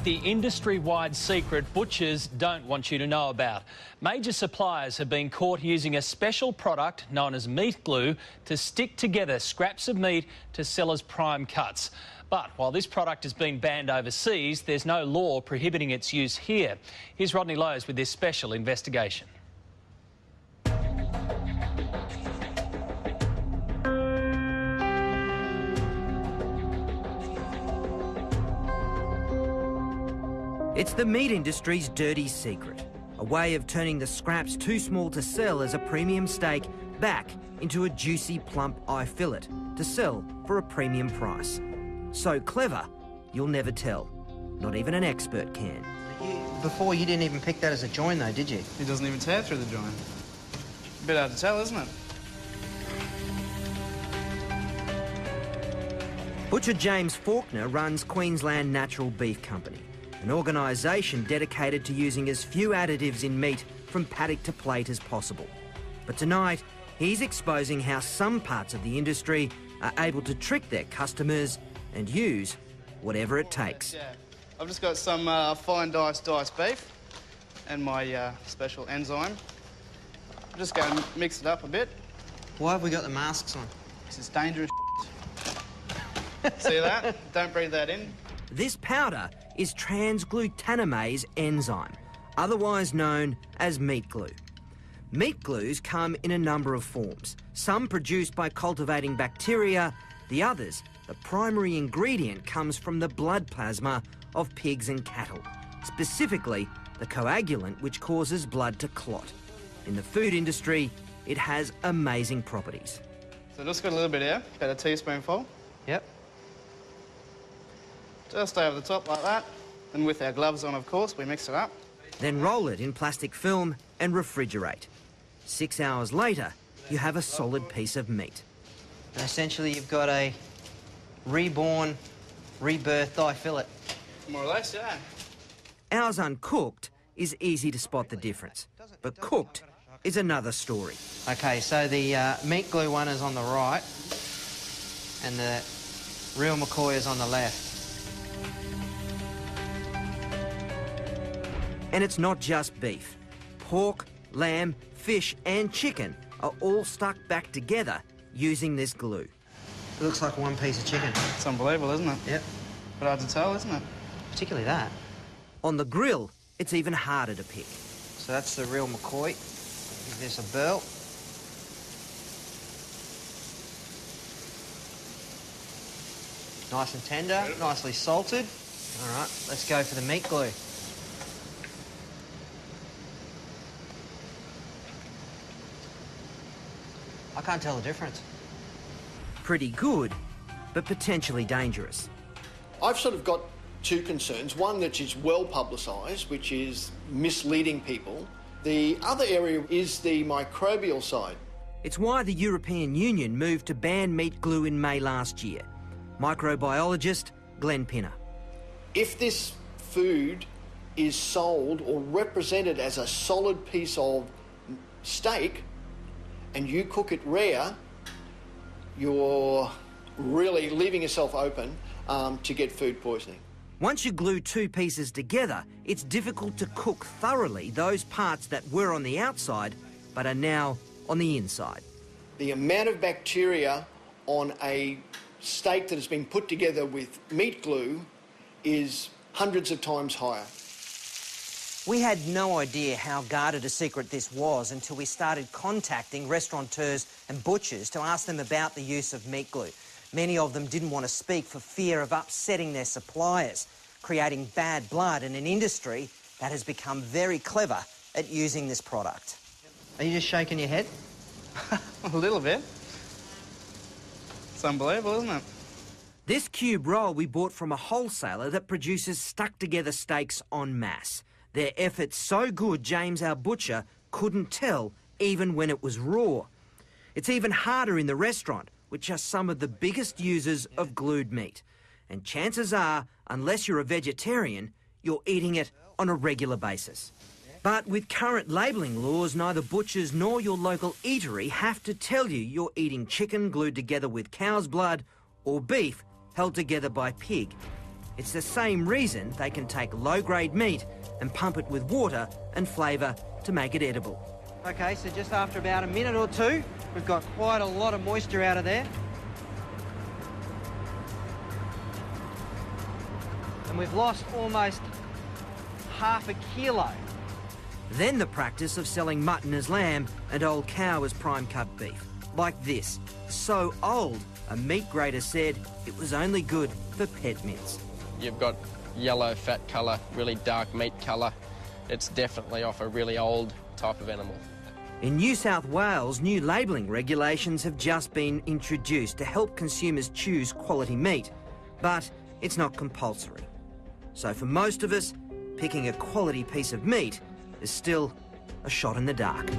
the industry-wide secret butchers don't want you to know about. Major suppliers have been caught using a special product known as meat glue to stick together scraps of meat to sell as prime cuts. But while this product has been banned overseas, there's no law prohibiting its use here. Here's Rodney Lowe's with this special investigation. It's the meat industry's dirty secret, a way of turning the scraps too small to sell as a premium steak back into a juicy, plump eye fillet to sell for a premium price. So clever, you'll never tell. Not even an expert can. Before, you didn't even pick that as a join, though, did you? It doesn't even tear through the joint. A bit hard to tell, isn't it? Butcher James Faulkner runs Queensland Natural Beef Company, an organisation dedicated to using as few additives in meat from paddock to plate as possible. But tonight, he's exposing how some parts of the industry are able to trick their customers and use whatever it takes. Yeah. I've just got some fine diced beef and my special enzyme. I'm just going to mix it up a bit. Why have we got the masks on? This is dangerous. See that? Don't breathe that in. This powder is transglutaminase enzyme, otherwise known as meat glue. Meat glues come in a number of forms, some produced by cultivating bacteria, the others, the primary ingredient comes from the blood plasma of pigs and cattle, specifically the coagulant which causes blood to clot. In the food industry, it has amazing properties. So just got a little bit here, about a teaspoonful. Yep. Just over the top like that. And with our gloves on, of course, we mix it up. Then roll it in plastic film and refrigerate. 6 hours later, you have a solid piece of meat. And essentially, you've got a reborn, rebirthed eye fillet. More or less, yeah. Ours uncooked is easy to spot the difference, but cooked is another story. OK, so the meat glue one is on the right and the real McCoy is on the left. And it's not just beef. Pork, lamb, fish and chicken are all stuck back together using this glue. It looks like one piece of chicken. It's unbelievable, isn't it? Yep. But hard to tell, isn't it? Particularly that. On the grill, it's even harder to pick. So that's the real McCoy. Give this a burl. Nice and tender, nicely salted. All right, let's go for the meat glue. I can't tell the difference. Pretty good, but potentially dangerous. I've sort of got two concerns. One that is well publicised, which is misleading people. The other area is the microbial side. It's why the European Union moved to ban meat glue in May last year. Microbiologist Glenn Pinner. If this food is sold or represented as a solid piece of steak and you cook it rare, you're really leaving yourself open to get food poisoning. Once you glue two pieces together, it's difficult to cook thoroughly those parts that were on the outside but are now on the inside. The amount of bacteria on a steak that has been put together with meat glue is hundreds of times higher. We had no idea how guarded a secret this was until we started contacting restaurateurs and butchers to ask them about the use of meat glue. Many of them didn't want to speak for fear of upsetting their suppliers, creating bad blood in an industry that has become very clever at using this product. Are you just shaking your head? A little bit. It's unbelievable, isn't it? This cube roll we bought from a wholesaler that produces stuck-together steaks en masse. Their effort's so good, James, our butcher, couldn't tell even when it was raw. It's even harder in the restaurant, which are some of the biggest users of glued meat. And chances are, unless you're a vegetarian, you're eating it on a regular basis. But with current labelling laws, neither butchers nor your local eatery have to tell you you're eating chicken glued together with cow's blood or beef held together by pig. It's the same reason they can take low-grade meat and pump it with water and flavour to make it edible. OK, so just after about a minute or two, we've got quite a lot of moisture out of there. And we've lost almost half a kilo. Then the practice of selling mutton as lamb and old cow as prime cut beef. Like this. So old, a meat grader said it was only good for pet mince. You've got yellow fat colour, really dark meat colour. It's definitely off a really old type of animal. In New South Wales, new labelling regulations have just been introduced to help consumers choose quality meat, but it's not compulsory. So for most of us, picking a quality piece of meat is still a shot in the dark.